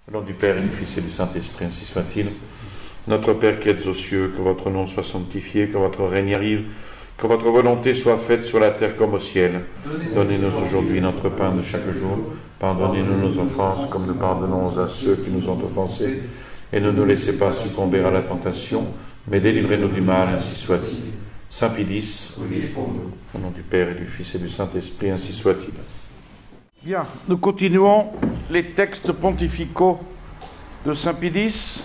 Au nom du Père et du Fils et du Saint-Esprit, ainsi soit-il. Notre Père qui êtes aux cieux, que votre nom soit sanctifié, que votre règne arrive, que votre volonté soit faite sur la terre comme au ciel. Donnez-nous aujourd'hui notre pain de chaque jour. Pardonnez-nous nos offenses, comme nous pardonnons à ceux qui nous ont offensés. Et ne nous laissez pas succomber à la tentation, mais délivrez-nous du mal, ainsi soit-il. Saint Pie X, au nom du Père et du Fils et du Saint-Esprit, ainsi soit-il. Bien, nous continuons les textes pontificaux de Saint Pie X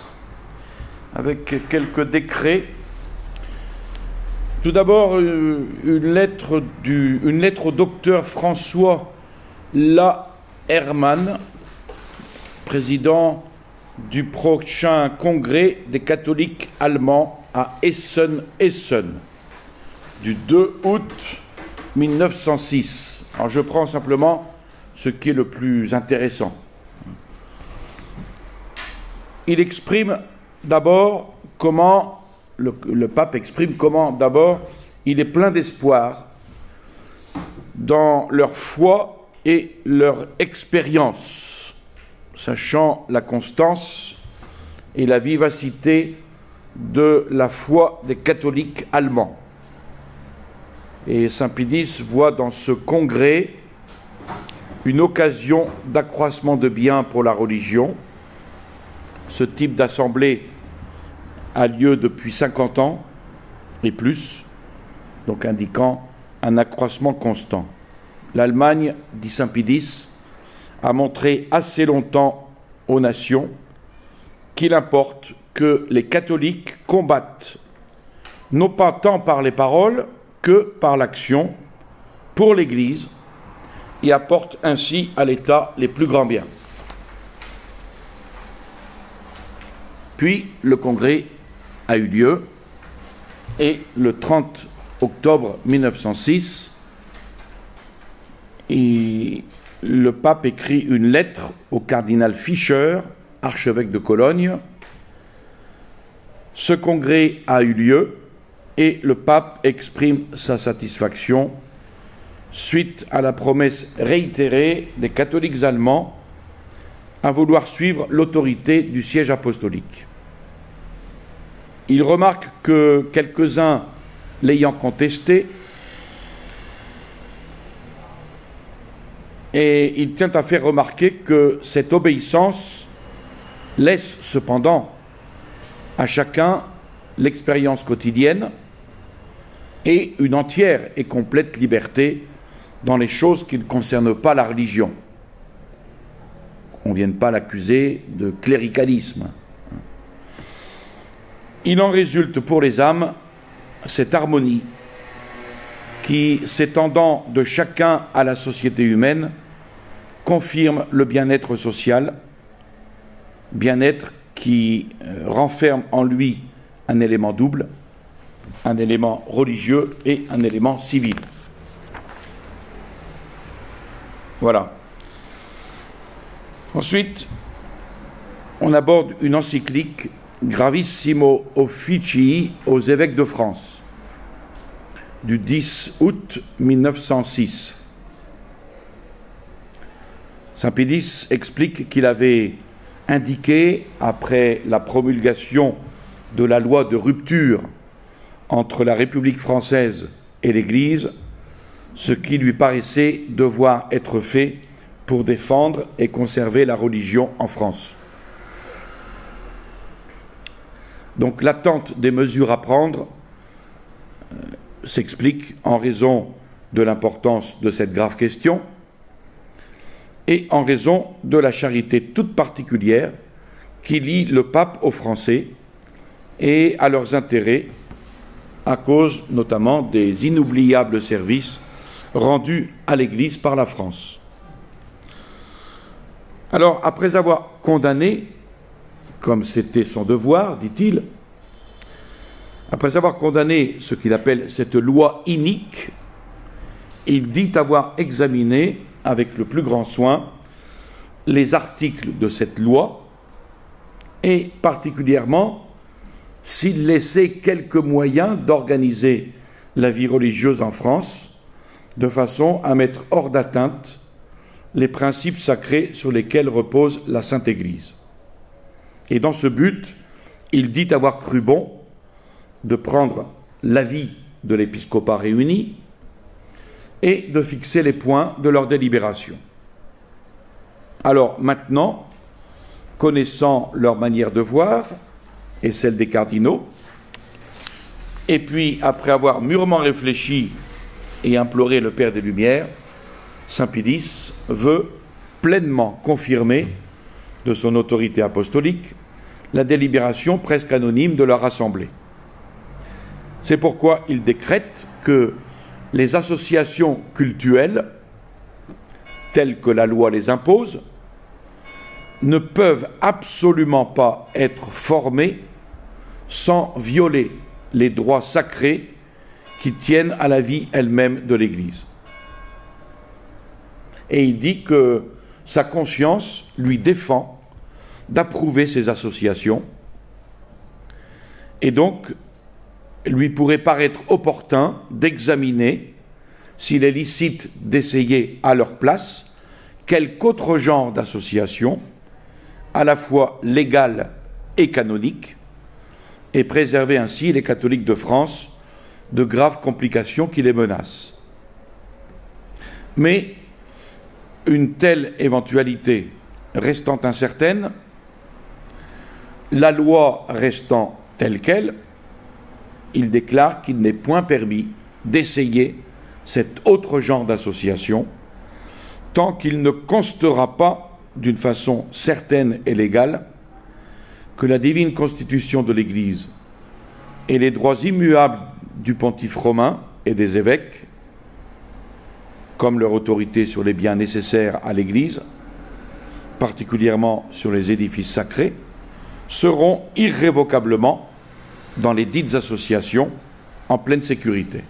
avec quelques décrets. Tout d'abord, une lettre au docteur François Lahermann, président du prochain congrès des catholiques allemands à Essen, du 2 août 1906. Alors je prends simplement ce qui est le plus intéressant. Il exprime d'abord comment, le pape exprime comment d'abord il est plein d'espoir dans leur foi et leur expérience, sachant la constance et la vivacité de la foi des catholiques allemands. Et Saint Pie X voit dans ce congrès une occasion d'accroissement de bien pour la religion. Ce type d'assemblée a lieu depuis 50 ans et plus, donc indiquant un accroissement constant. L'Allemagne, dit Saint Pie X, a montré assez longtemps aux nations qu'il importe que les catholiques combattent, non pas tant par les paroles que par l'action, pour l'Église, et apporte ainsi à l'État les plus grands biens. Puis le congrès a eu lieu et le 30 octobre 1906, le pape écrit une lettre au cardinal Fischer, archevêque de Cologne. Ce congrès a eu lieu et le pape exprime sa satisfaction suite à la promesse réitérée des catholiques allemands à vouloir suivre l'autorité du siège apostolique. Il remarque que quelques-uns l'ayant contesté, et il tient à faire remarquer que cette obéissance laisse cependant à chacun l'expérience quotidienne et une entière et complète liberté dans les choses qui ne concernent pas la religion. On ne vienne pas l'accuser de cléricalisme. Il en résulte pour les âmes cette harmonie qui, s'étendant de chacun à la société humaine, confirme le bien-être social, bien-être qui renferme en lui un élément double, un élément religieux et un élément civil. Voilà. Ensuite, on aborde une encyclique Gravissimo Officii aux évêques de France, du 10 août 1906. Saint Pie X explique qu'il avait indiqué, après la promulgation de la loi de rupture entre la République française et l'Église, ce qui lui paraissait devoir être fait pour défendre et conserver la religion en France. Donc l'attente des mesures à prendre s'explique en raison de l'importance de cette grave question et en raison de la charité toute particulière qui lie le pape aux Français et à leurs intérêts, à cause notamment des inoubliables services rendus à l'Église par la France. Alors, après avoir condamné, comme c'était son devoir, dit-il, après avoir condamné ce qu'il appelle cette loi inique, il dit avoir examiné avec le plus grand soin les articles de cette loi et particulièrement s'il laissait quelques moyens d'organiser la vie religieuse en France de façon à mettre hors d'atteinte les principes sacrés sur lesquels repose la Sainte Église. Et dans ce but, il dit avoir cru bon de prendre l'avis de l'épiscopat réuni et de fixer les points de leur délibération. Alors maintenant, connaissant leur manière de voir et celle des cardinaux, et puis après avoir mûrement réfléchi et imploré le Père des Lumières, Saint Pie X veut pleinement confirmer de son autorité apostolique la délibération presque anonyme de leur assemblée. C'est pourquoi il décrète que les associations cultuelles, telles que la loi les impose, ne peuvent absolument pas être formées sans violer les droits sacrés qui tiennent à la vie elle-même de l'Église. Et il dit que sa conscience lui défend d'approuver ces associations, et donc lui pourrait paraître opportun d'examiner s'il est licite d'essayer à leur place quelque autre genre d'association, à la fois légale et canonique, et préserver ainsi les catholiques de France de graves complications qui les menacent. Mais une telle éventualité restant incertaine, la loi restant telle qu'elle, il déclare qu'il n'est point permis d'essayer cet autre genre d'association tant qu'il ne constatera pas d'une façon certaine et légale que la divine constitution de l'Église et les droits immuables du pontife romain et des évêques, comme leur autorité sur les biens nécessaires à l'Église, particulièrement sur les édifices sacrés, seront irrévocablement dans les dites associations en pleine sécurité.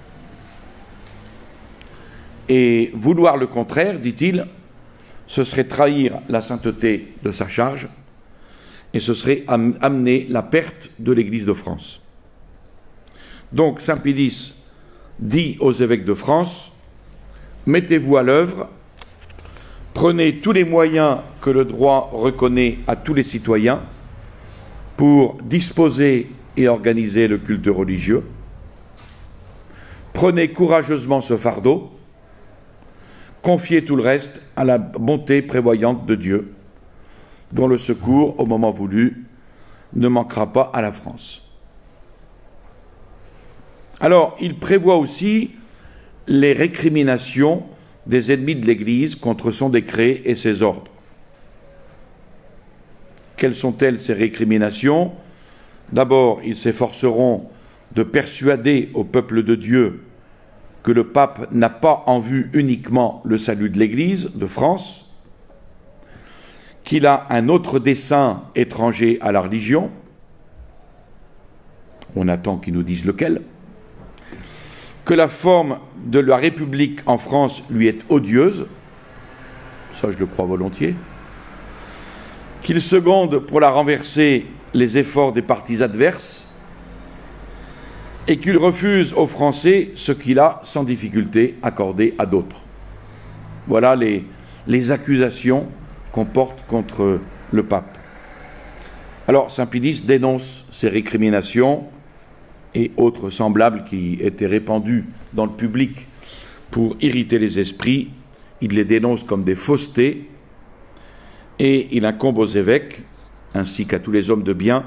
Et vouloir le contraire, dit-il, ce serait trahir la sainteté de sa charge et ce serait amener la perte de l'Église de France. Donc Saint Pie X dit aux évêques de France: mettez-vous à l'œuvre, prenez tous les moyens que le droit reconnaît à tous les citoyens pour disposer et organiser le culte religieux. Prenez courageusement ce fardeau, confiez tout le reste à la bonté prévoyante de Dieu, dont le secours, au moment voulu, ne manquera pas à la France. Alors, il prévoit aussi les récriminations des ennemis de l'Église contre son décret et ses ordres. Quelles sont-elles, ces récriminations? D'abord, ils s'efforceront de persuader au peuple de Dieu que le pape n'a pas en vue uniquement le salut de l'Église de France, qu'il a un autre dessein étranger à la religion. On attend qu'ils nous disent lequel. Que la forme de la République en France lui est odieuse, ça je le crois volontiers, qu'il seconde pour la renverser les efforts des partis adverses, et qu'il refuse aux Français ce qu'il a sans difficulté accordé à d'autres. Voilà les accusations qu'on porte contre le pape. Alors Saint Pie X dénonce ces récriminations et autres semblables qui étaient répandus dans le public pour irriter les esprits. Il les dénonce comme des faussetés et il incombe aux évêques, ainsi qu'à tous les hommes de bien,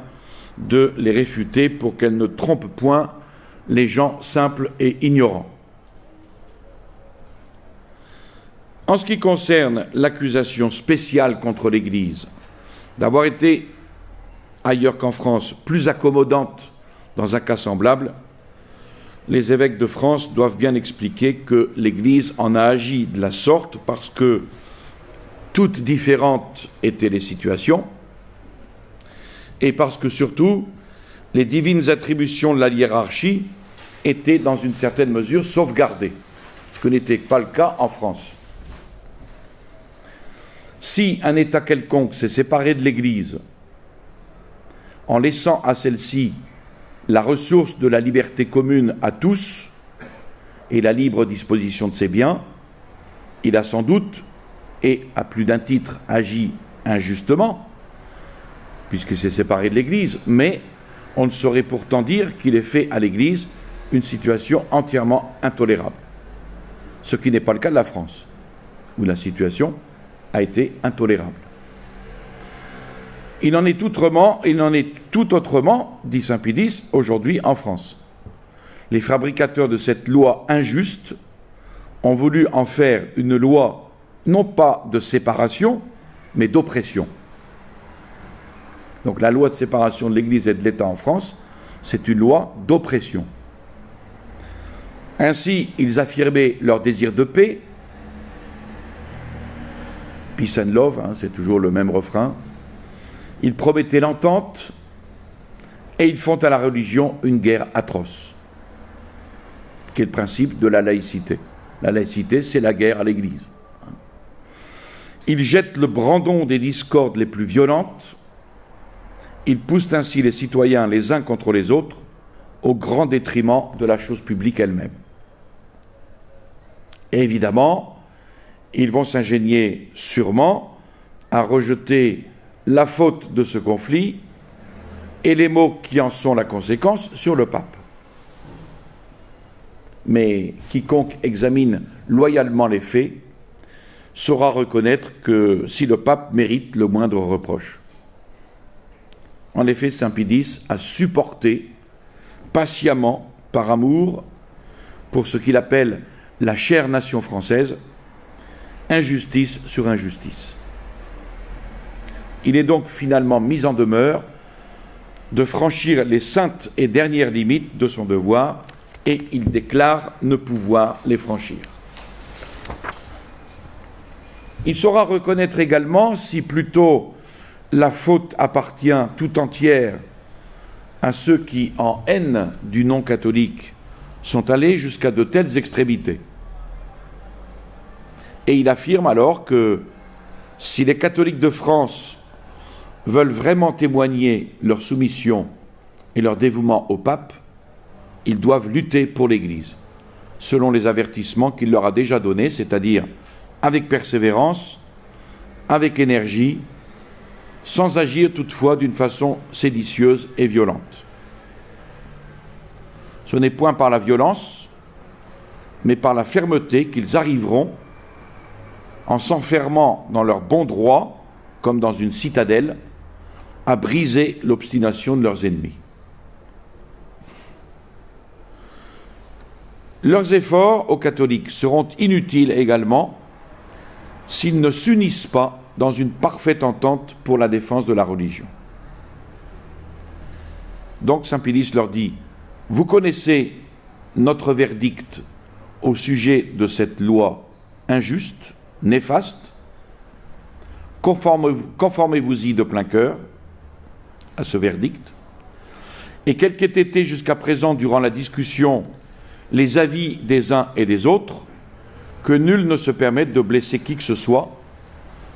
de les réfuter pour qu'elles ne trompent point les gens simples et ignorants. En ce qui concerne l'accusation spéciale contre l'Église d'avoir été, ailleurs qu'en France, plus accommodante dans un cas semblable, les évêques de France doivent bien expliquer que l'Église en a agi de la sorte parce que toutes différentes étaient les situations et parce que surtout les divines attributions de la hiérarchie étaient dans une certaine mesure sauvegardées, ce que n'était pas le cas en France. Si un État quelconque s'est séparé de l'Église en laissant à celle-ci la ressource de la liberté commune à tous et la libre disposition de ses biens, il a sans doute, et à plus d'un titre, agi injustement, puisqu'il s'est séparé de l'Église, mais on ne saurait pourtant dire qu'il ait fait à l'Église une situation entièrement intolérable. Ce qui n'est pas le cas de la France, où la situation a été intolérable. Il en est tout autrement, dit saint Pie X, aujourd'hui en France. Les fabricateurs de cette loi injuste ont voulu en faire une loi non pas de séparation, mais d'oppression. Donc la loi de séparation de l'Église et de l'État en France, c'est une loi d'oppression. Ainsi, ils affirmaient leur désir de paix. Peace and love, c'est toujours le même refrain. Ils promettaient l'entente et ils font à la religion une guerre atroce, qui est le principe de la laïcité. La laïcité, c'est la guerre à l'Église. Ils jettent le brandon des discordes les plus violentes. Ils poussent ainsi les citoyens les uns contre les autres au grand détriment de la chose publique elle-même. Et évidemment, ils vont s'ingénier sûrement à rejeter la faute de ce conflit et les maux qui en sont la conséquence sur le pape. Mais quiconque examine loyalement les faits saura reconnaître que si le pape mérite le moindre reproche. En effet, saint Pie X a supporté patiemment, par amour, pour ce qu'il appelle la chère nation française, injustice sur injustice. Il est donc finalement mis en demeure de franchir les saintes et dernières limites de son devoir, et il déclare ne pouvoir les franchir. Il saura reconnaître également, si plutôt la faute appartient tout entière à ceux qui, en haine du non-catholique, sont allés jusqu'à de telles extrémités. Et il affirme alors que si les catholiques de France veulent vraiment témoigner leur soumission et leur dévouement au pape, ils doivent lutter pour l'Église, selon les avertissements qu'il leur a déjà donnés, c'est-à-dire avec persévérance, avec énergie, sans agir toutefois d'une façon séditieuse et violente. Ce n'est point par la violence, mais par la fermeté qu'ils arriveront, en s'enfermant dans leur bon droit, comme dans une citadelle, à briser l'obstination de leurs ennemis. Leurs efforts aux catholiques seront inutiles également s'ils ne s'unissent pas dans une parfaite entente pour la défense de la religion. Donc saint Pie X leur dit: vous connaissez notre verdict au sujet de cette loi injuste, néfaste, conformez-vous-y de plein cœur à ce verdict, et quel qu'ait été jusqu'à présent durant la discussion les avis des uns et des autres, que nul ne se permette de blesser qui que ce soit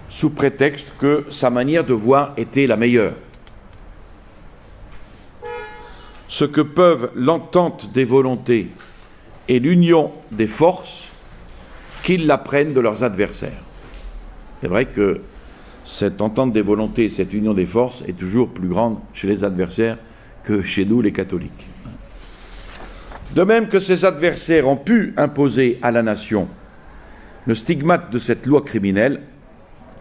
sous prétexte que sa manière de voir était la meilleure. Ce que peuvent l'entente des volontés et l'union des forces, qu'ils l'apprennent de leurs adversaires. C'est vrai que cette entente des volontés et cette union des forces est toujours plus grande chez les adversaires que chez nous les catholiques. De même que ces adversaires ont pu imposer à la nation le stigmate de cette loi criminelle,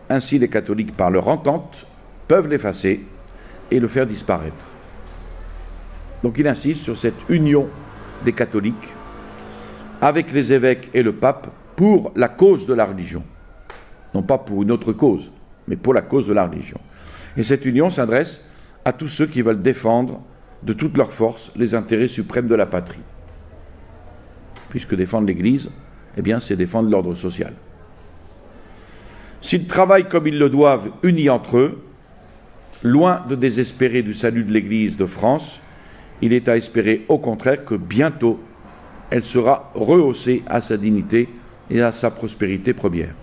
ainsi les catholiques, par leur entente, peuvent l'effacer et le faire disparaître. Donc il insiste sur cette union des catholiques avec les évêques et le pape pour la cause de la religion. Non pas pour une autre cause, mais pour la cause de la religion. Et cette union s'adresse à tous ceux qui veulent défendre de toute leur force les intérêts suprêmes de la patrie. Puisque défendre l'Église, eh bien, c'est défendre l'ordre social. S'ils travaillent comme ils le doivent, unis entre eux, loin de désespérer du salut de l'Église de France, il est à espérer au contraire que bientôt elle sera rehaussée à sa dignité et à sa prospérité première.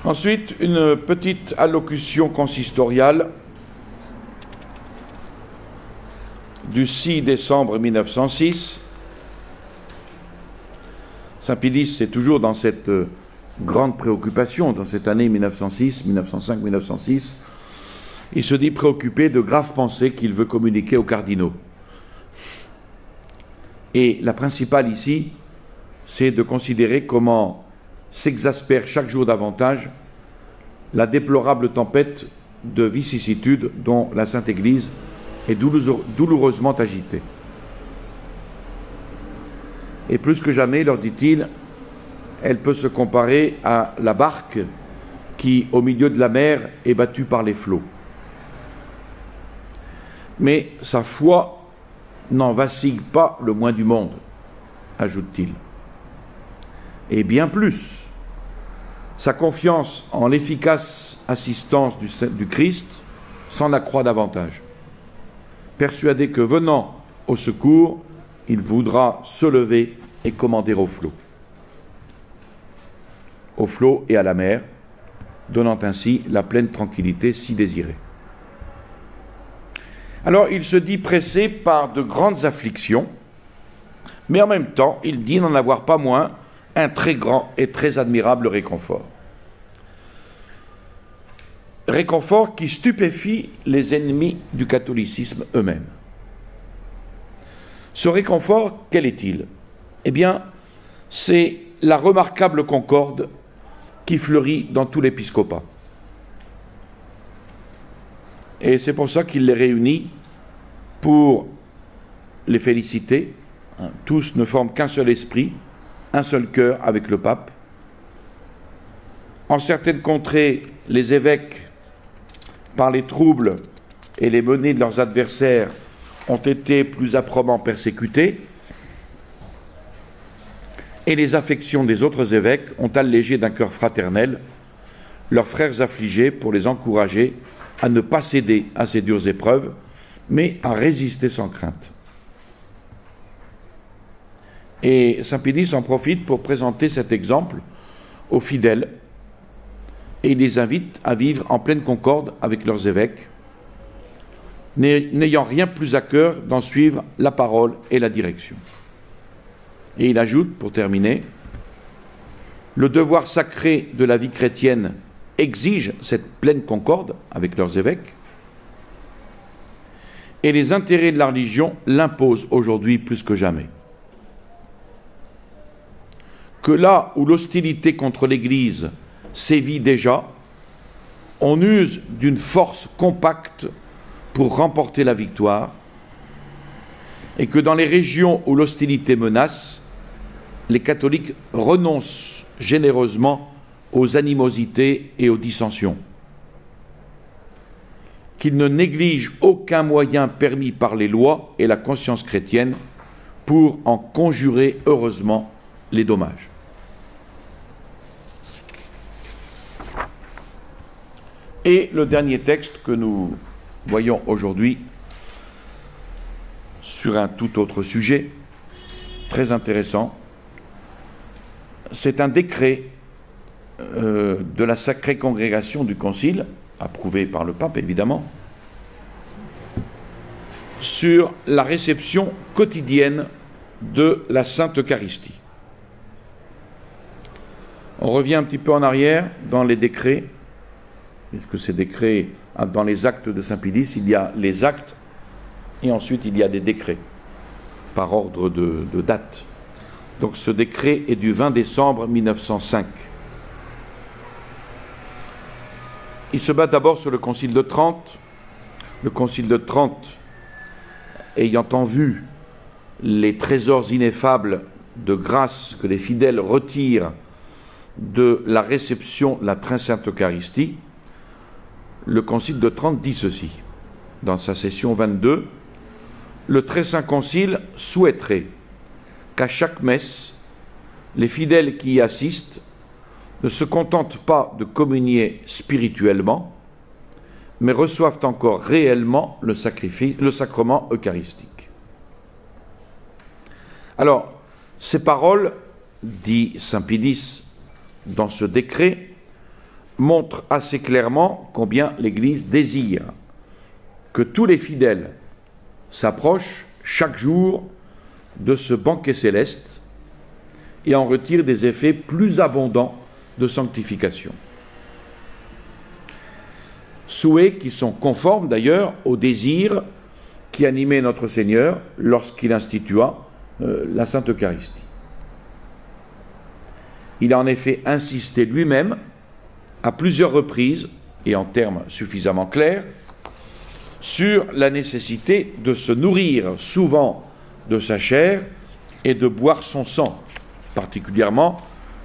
Ensuite, une petite allocution consistoriale du 6 décembre 1906. Saint Pie X, c'est toujours dans cette grande préoccupation dans cette année 1906, 1905, 1906. Il se dit préoccupé de graves pensées qu'il veut communiquer aux cardinaux. Et la principale ici, c'est de considérer comment s'exaspère chaque jour davantage la déplorable tempête de vicissitudes dont la Sainte Église est douloureusement agitée. Et plus que jamais, leur dit-il, elle peut se comparer à la barque qui, au milieu de la mer, est battue par les flots. Mais sa foi n'en vacille pas le moins du monde, ajoute-t-il. Et bien plus, sa confiance en l'efficace assistance du Christ s'en accroît davantage. Persuadé que venant au secours, il voudra se lever et commander au flot et à la mer, donnant ainsi la pleine tranquillité si désirée. Alors il se dit pressé par de grandes afflictions, mais en même temps, il dit n'en avoir pas moins un très grand et très admirable réconfort. Réconfort qui stupéfie les ennemis du catholicisme eux-mêmes. Ce réconfort, quel est-il? Eh bien, c'est la remarquable concorde qui fleurit dans tout l'épiscopat. Et c'est pour ça qu'il les réunit pour les féliciter. Tous ne forment qu'un seul esprit, un seul cœur avec le pape. En certaines contrées, les évêques, par les troubles et les menées de leurs adversaires, ont été plus âprement persécutés, et les affections des autres évêques ont allégé d'un cœur fraternel leurs frères affligés pour les encourager à ne pas céder à ces dures épreuves, mais à résister sans crainte. Et saint Pédis en profite pour présenter cet exemple aux fidèles, et il les invite à vivre en pleine concorde avec leurs évêques, n'ayant rien plus à cœur d'en suivre la parole et la direction. Et il ajoute, pour terminer, le devoir sacré de la vie chrétienne exige cette pleine concorde avec leurs évêques, et les intérêts de la religion l'imposent aujourd'hui plus que jamais. Que là où l'hostilité contre l'Église sévit déjà, on use d'une force compacte pour remporter la victoire, et que dans les régions où l'hostilité menace, les catholiques renoncent généreusement aux animosités et aux dissensions, qu'ils ne négligent aucun moyen permis par les lois et la conscience chrétienne pour en conjurer heureusement les dommages. Et le dernier texte que nous voyons aujourd'hui sur un tout autre sujet, très intéressant, c'est un décret de la Sacrée Congrégation du Concile, approuvé par le pape évidemment, sur la réception quotidienne de la Sainte Eucharistie. On revient un petit peu en arrière dans les décrets, puisque ces décrets, dans les actes de saint Pédis, il y a les actes et ensuite il y a des décrets par ordre de date. Donc ce décret est du 20 décembre 1905. Il se bat d'abord sur le Concile de Trente. Le Concile de Trente, ayant en vue les trésors ineffables de grâce que les fidèles retirent de la réception de la très sainte Eucharistie, le Concile de Trente dit ceci, dans sa session 22, « Le très saint Concile souhaiterait qu'à chaque messe, les fidèles qui y assistent ne se contentent pas de communier spirituellement, mais reçoivent encore réellement le sacrement eucharistique. » Alors, ces paroles, dit saint Pédis dans ce décret, montrent assez clairement combien l'Église désire que tous les fidèles s'approchent chaque jour de ce banquet céleste et en retirent des effets plus abondants de sanctification. Souhaits qui sont conformes d'ailleurs au désir qui animait notre Seigneur lorsqu'il institua la Sainte Eucharistie. Il a en effet insisté lui-même à plusieurs reprises, et en termes suffisamment clairs, sur la nécessité de se nourrir souvent de sa chair et de boire son sang, particulièrement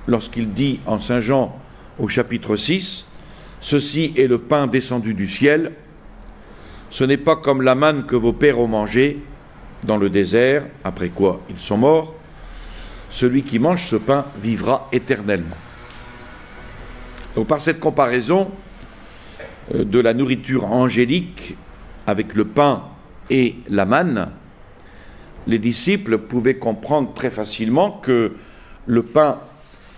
lorsqu'il dit en Saint Jean au chapitre 6, « Ceci est le pain descendu du ciel, ce n'est pas comme la manne que vos pères ont mangée dans le désert, après quoi ils sont morts, celui qui mange ce pain vivra éternellement. » Donc par cette comparaison de la nourriture angélique avec le pain et la manne, les disciples pouvaient comprendre très facilement que le pain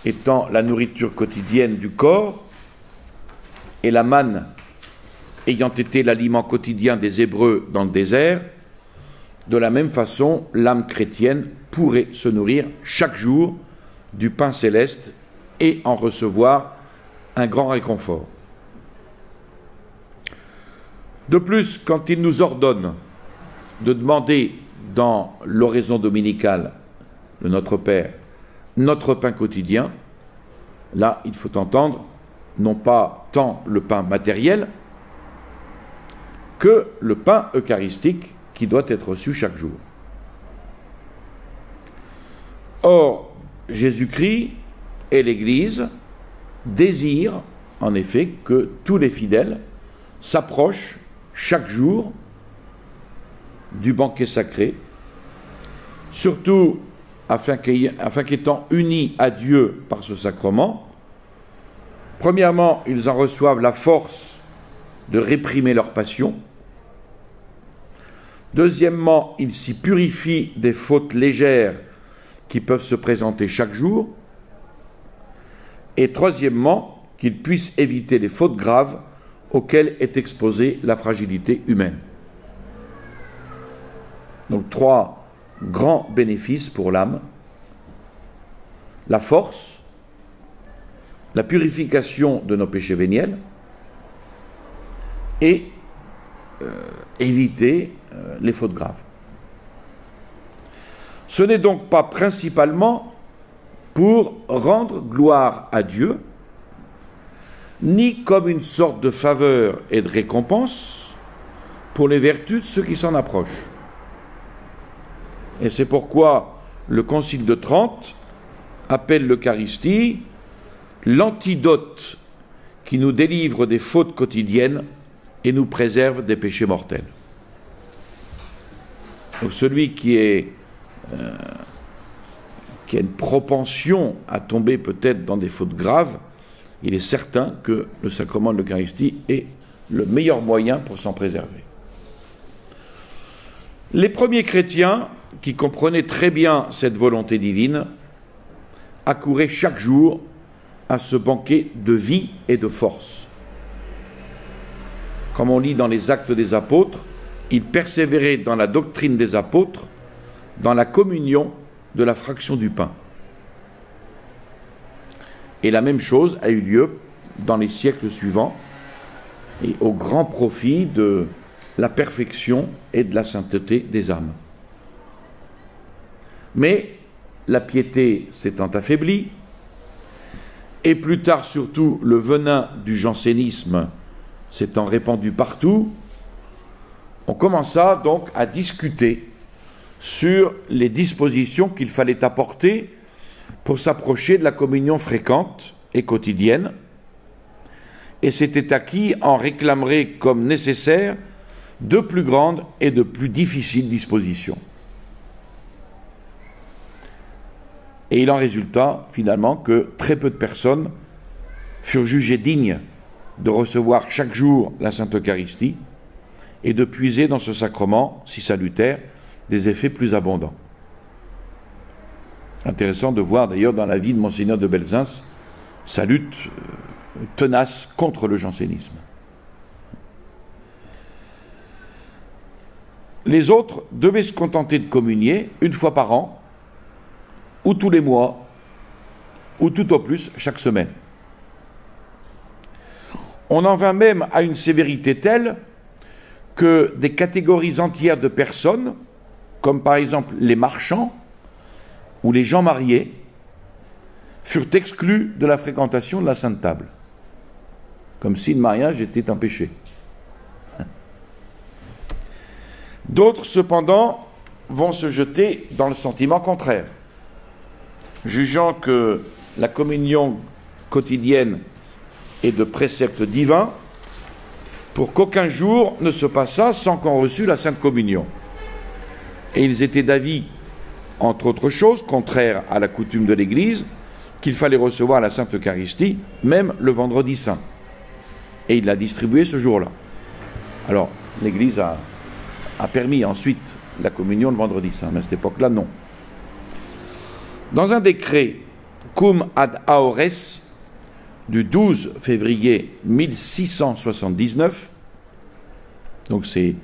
étant la nourriture quotidienne du corps et la manne ayant été l'aliment quotidien des Hébreux dans le désert, de la même façon, l'âme chrétienne pourrait se nourrir chaque jour du pain céleste et en recevoir un grand réconfort. De plus, quand il nous ordonne de demander dans l'oraison dominicale de notre Père notre pain quotidien, là, il faut entendre non pas tant le pain matériel que le pain eucharistique qui doit être reçu chaque jour. Or, Jésus-Christ et l'Église désirent en effet que tous les fidèles s'approchent chaque jour du banquet sacré, surtout afin qu'étant unis à Dieu par ce sacrement, premièrement, ils en reçoivent la force de réprimer leurs passions. Deuxièmement, ils s'y purifient des fautes légères qui peuvent se présenter chaque jour. Et troisièmement, qu'ils puissent éviter les fautes graves auxquelles est exposée la fragilité humaine. Donc trois grands bénéfices pour l'âme: la force, la purification de nos péchés véniels et éviter les fautes graves. Ce n'est donc pas principalement pour rendre gloire à Dieu, ni comme une sorte de faveur et de récompense pour les vertus de ceux qui s'en approchent. Et c'est pourquoi le Concile de Trente appelle l'Eucharistie l'antidote qui nous délivre des fautes quotidiennes et nous préserve des péchés mortels. Donc celui qui a une propension à tomber peut-être dans des fautes graves, il est certain que le sacrement de l'Eucharistie est le meilleur moyen pour s'en préserver. Les premiers chrétiens, qui comprenaient très bien cette volonté divine, accouraient chaque jour à ce banquet de vie et de force. Comme on lit dans les Actes des Apôtres, ils persévéraient dans la doctrine des apôtres, dans la communion de la fraction du pain. Et la même chose a eu lieu dans les siècles suivants, et au grand profit de la perfection et de la sainteté des âmes. Mais la piété s'étant affaiblie, et plus tard surtout le venin du jansénisme s'étant répandu partout, on commença donc à discuter sur les dispositions qu'il fallait apporter pour s'approcher de la communion fréquente et quotidienne, et c'était à qui en réclamerait comme nécessaire de plus grandes et de plus difficiles dispositions. Et il en résulta finalement que très peu de personnes furent jugées dignes de recevoir chaque jour la Sainte Eucharistie et de puiser dans ce sacrement si salutaire des effets plus abondants. Intéressant de voir d'ailleurs dans la vie de Monseigneur de Belzunce sa lutte tenace contre le jansénisme. Les autres devaient se contenter de communier une fois par an, ou tous les mois, ou tout au plus chaque semaine. On en vint même à une sévérité telle que des catégories entières de personnes, comme par exemple les marchands ou les gens mariés, furent exclus de la fréquentation de la Sainte Table, comme si le mariage était un péché. D'autres, cependant, vont se jeter dans le sentiment contraire, jugeant que la communion quotidienne est de préceptes divins, pour qu'aucun jour ne se passât sans qu'on reçût la Sainte Communion. Et ils étaient d'avis, entre autres choses, contraires à la coutume de l'Église, qu'il fallait recevoir la Sainte Eucharistie, même le vendredi saint. Et il l'a distribué ce jour-là. Alors, l'Église a permis ensuite la communion le vendredi saint, mais à cette époque-là, non. Dans un décret cum ad aores du 12 février 1679, donc c'est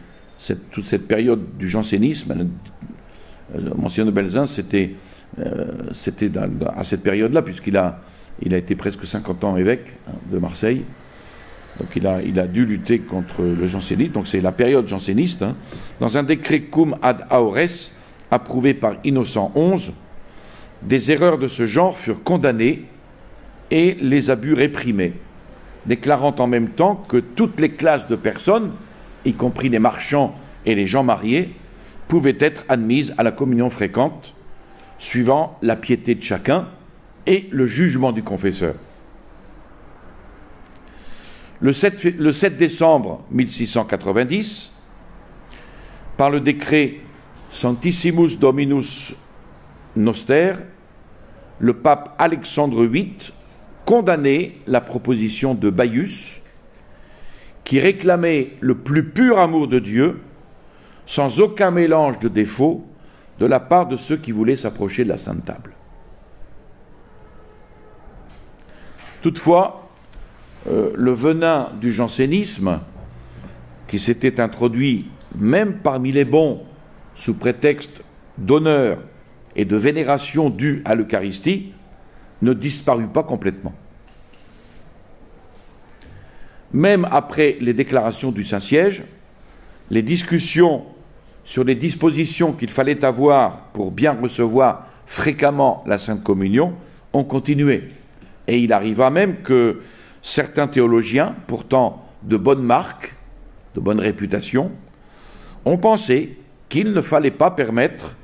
toute cette période du jansénisme, Monseigneur de Belzunce, c'était à cette période-là, puisqu'il a été presque 50 ans évêque de Marseille, donc il a dû lutter contre le jansénisme, donc c'est la période janséniste, dans un décret cum ad aores, approuvé par Innocent XI, des erreurs de ce genre furent condamnées et les abus réprimés, déclarant en même temps que toutes les classes de personnes, y compris les marchands et les gens mariés, pouvaient être admises à la communion fréquente, suivant la piété de chacun et le jugement du confesseur. Le 7 décembre 1690, par le décret Sanctissimus Dominus Noster, le pape Alexandre VIII condamnait la proposition de Baius, qui réclamait le plus pur amour de Dieu, sans aucun mélange de défauts, de la part de ceux qui voulaient s'approcher de la Sainte Table. Toutefois, le venin du jansénisme, qui s'était introduit même parmi les bons sous prétexte d'honneur et de vénération due à l'Eucharistie, ne disparut pas complètement. Même après les déclarations du Saint-Siège, les discussions sur les dispositions qu'il fallait avoir pour bien recevoir fréquemment la Sainte Communion ont continué. Et il arriva même que certains théologiens, pourtant de bonne marque, de bonne réputation, ont pensé qu'il ne fallait pas permettre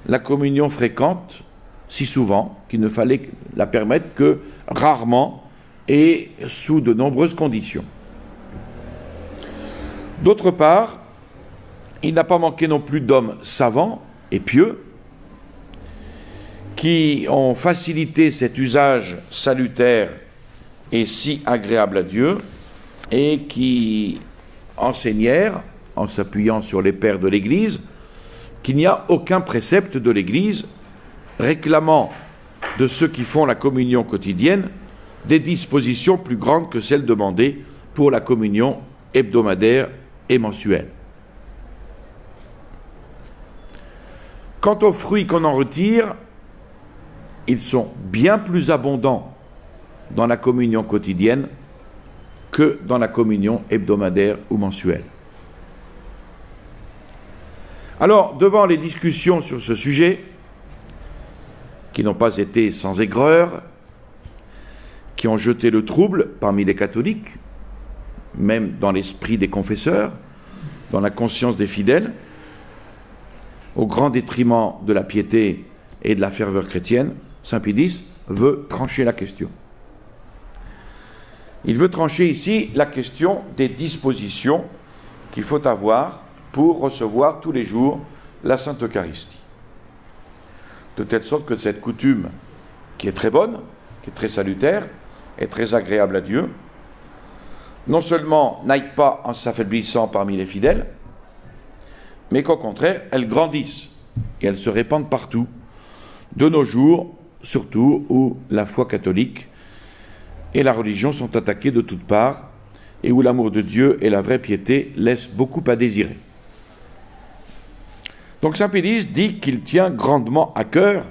la communion fréquente si souvent, qu'il ne fallait la permettre que rarement et sous de nombreuses conditions. D'autre part, il n'a pas manqué non plus d'hommes savants et pieux qui ont facilité cet usage salutaire et si agréable à Dieu et qui enseignèrent, en s'appuyant sur les pères de l'Église, qu'il n'y a aucun précepte de l'Église réclamant de ceux qui font la communion quotidienne des dispositions plus grandes que celles demandées pour la communion hebdomadaire et mensuelle. Quant aux fruits qu'on en retire, ils sont bien plus abondants dans la communion quotidienne que dans la communion hebdomadaire ou mensuelle. Alors, devant les discussions sur ce sujet, qui n'ont pas été sans aigreur, qui ont jeté le trouble parmi les catholiques, même dans l'esprit des confesseurs, dans la conscience des fidèles, au grand détriment de la piété et de la ferveur chrétienne, Saint Pie X veut trancher la question. Il veut trancher ici la question des dispositions qu'il faut avoir pour recevoir tous les jours la Sainte Eucharistie. De telle sorte que cette coutume, qui est très bonne, qui est très salutaire, et très agréable à Dieu, non seulement n'aille pas en s'affaiblissant parmi les fidèles, mais qu'au contraire, elle grandisse et elle se répande partout, de nos jours, surtout où la foi catholique et la religion sont attaquées de toutes parts, et où l'amour de Dieu et la vraie piété laissent beaucoup à désirer. Donc Saint Pie X dit qu'il tient grandement à cœur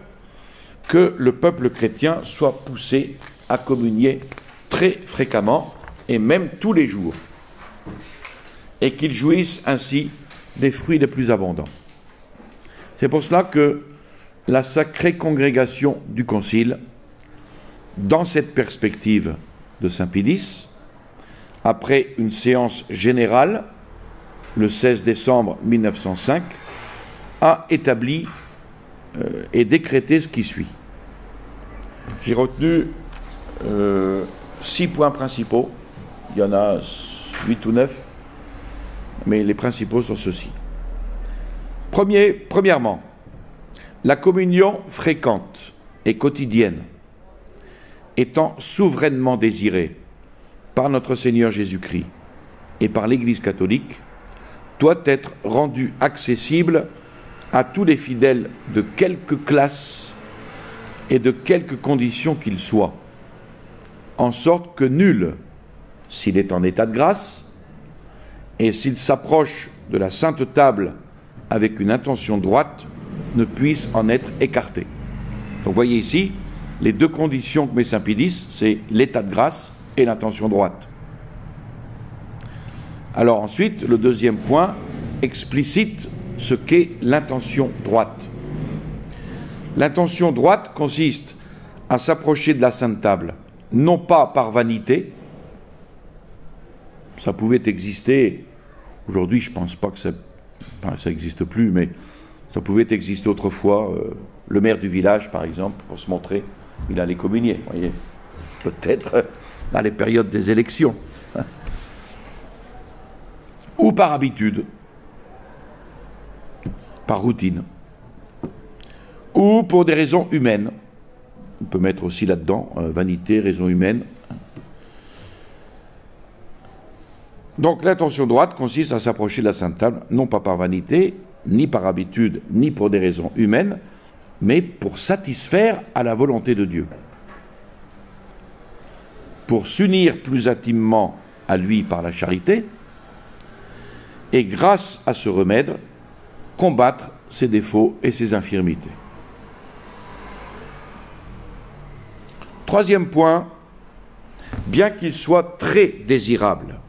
que le peuple chrétien soit poussé à communier très fréquemment et même tous les jours, et qu'ils jouissent ainsi des fruits les plus abondants. C'est pour cela que la sacrée congrégation du Concile, dans cette perspective de saint Pie X, après une séance générale, le 16 décembre 1905, a établi et décrété ce qui suit. J'ai retenu 6 points principaux, il y en a 8 ou 9, mais les principaux sont ceux-ci. Premièrement, la communion fréquente et quotidienne, étant souverainement désirée par notre Seigneur Jésus-Christ et par l'Église catholique, doit être rendue accessible à tous les fidèles de quelque classe et de quelque condition qu'ils soient, en sorte que nul, s'il est en état de grâce, et s'il s'approche de la Sainte Table avec une intention droite, ne puisse en être écarté. Donc vous voyez ici, les 2 conditions que met saint Pie X, c'est l'état de grâce et l'intention droite. Alors ensuite, le deuxième point explicite ce qu'est l'intention droite. L'intention droite consiste à s'approcher de la Sainte Table, non pas par vanité, ça pouvait exister, aujourd'hui je ne pense pas que ça n'existe plus, mais ça pouvait exister autrefois, le maire du village par exemple, pour se montrer, il allait communier, vous voyez, peut-être dans les périodes des élections, ou par habitude, par routine, ou pour des raisons humaines. On peut mettre aussi là-dedans vanité, raison humaine. Donc l'intention droite consiste à s'approcher de la Sainte Table, non pas par vanité, ni par habitude, ni pour des raisons humaines, mais pour satisfaire à la volonté de Dieu, pour s'unir plus intimement à lui par la charité, et grâce à ce remède, combattre ses défauts et ses infirmités. Troisième point, bien qu'il soit très désirable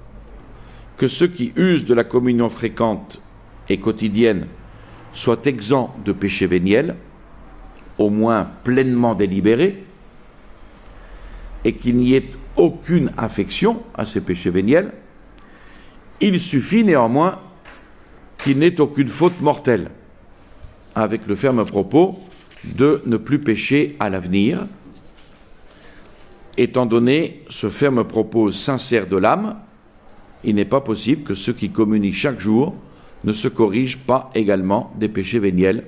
que ceux qui usent de la communion fréquente et quotidienne soient exempts de péché véniel, au moins pleinement délibérés, et qu'il n'y ait aucune affection à ces péchés véniels, il suffit néanmoins qu'il n'ait aucune faute mortelle, avec le ferme propos de ne plus pécher à l'avenir, étant donné ce ferme propos sincère de l'âme, il n'est pas possible que ceux qui communient chaque jour ne se corrigent pas également des péchés véniels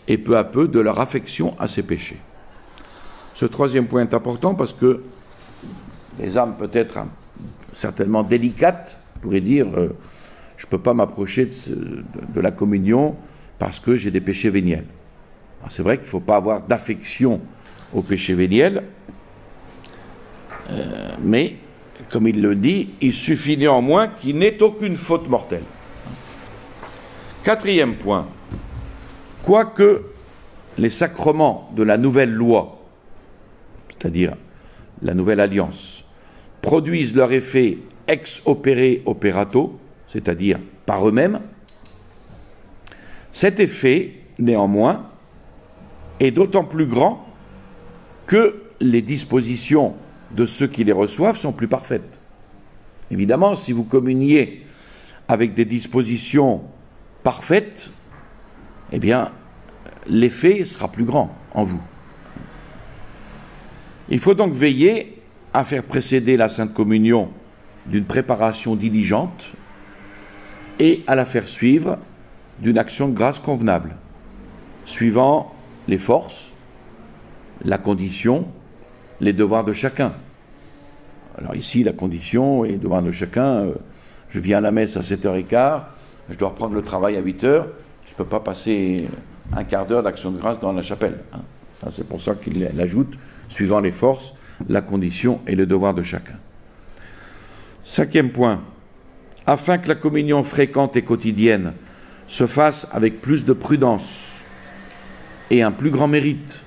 et peu à peu de leur affection à ces péchés. Ce troisième point est important parce que les âmes peut-être certainement délicates pourraient dire je ne peux pas m'approcher de la communion parce que j'ai des péchés véniels. C'est vrai qu'il ne faut pas avoir d'affection aux péchés véniels, mais comme il le dit, il suffit néanmoins qu'il n'ait aucune faute mortelle. Quatrième point, quoique les sacrements de la nouvelle loi, c'est-à-dire la nouvelle alliance, produisent leur effet ex opere operato, c'est-à-dire par eux-mêmes, cet effet, néanmoins, est d'autant plus grand que les dispositions de ceux qui les reçoivent sont plus parfaites. Évidemment, si vous communiez avec des dispositions parfaites, eh bien, l'effet sera plus grand en vous. Il faut donc veiller à faire précéder la Sainte Communion d'une préparation diligente et à la faire suivre d'une action de grâce convenable, suivant les forces, la condition, les devoirs de chacun. Alors ici, la condition et les devoirs de chacun, je viens à la messe à 7h15, je dois reprendre le travail à 8h, je ne peux pas passer un quart d'heure d'action de grâce dans la chapelle. Ça, c'est pour ça qu'il l'ajoute, suivant les forces, la condition et les devoirs de chacun. Cinquième point, afin que la communion fréquente et quotidienne se fasse avec plus de prudence et un plus grand mérite,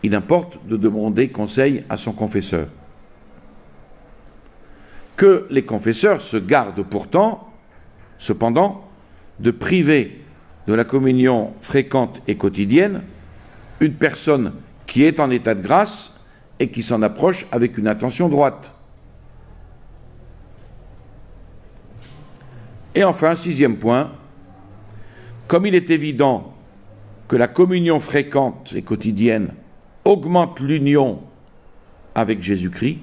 il importe de demander conseil à son confesseur. que les confesseurs se gardent cependant, de priver de la communion fréquente et quotidienne une personne qui est en état de grâce et qui s'en approche avec une intention droite. Et enfin, 6e point, comme il est évident que la communion fréquente et quotidienne augmente l'union avec Jésus-Christ,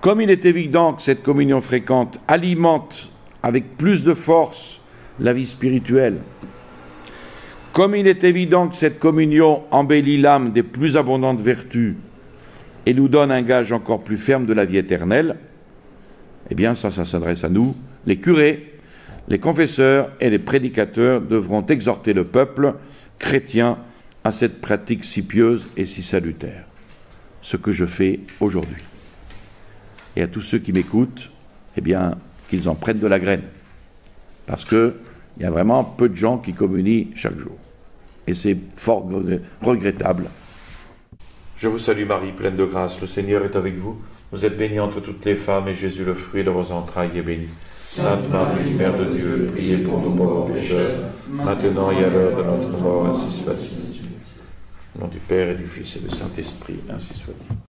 comme il est évident que cette communion fréquente alimente avec plus de force la vie spirituelle, comme il est évident que cette communion embellit l'âme des plus abondantes vertus et nous donne un gage encore plus ferme de la vie éternelle, eh bien ça s'adresse à nous, les curés, les confesseurs et les prédicateurs devront exhorter le peuple chrétien à cette pratique si pieuse et si salutaire, ce que je fais aujourd'hui. Et à tous ceux qui m'écoutent, eh bien, qu'ils en prennent de la graine, parce qu'il y a vraiment peu de gens qui communient chaque jour. Et c'est fort regrettable. Je vous salue Marie, pleine de grâce, le Seigneur est avec vous. Vous êtes bénie entre toutes les femmes, et Jésus, le fruit de vos entrailles, est béni. Sainte Marie, Mère de Dieu, priez pour nous pauvres pécheurs, maintenant et à l'heure de notre mort, ainsi soit-il. Au nom du Père et du Fils et du Saint-Esprit, ainsi soit-il.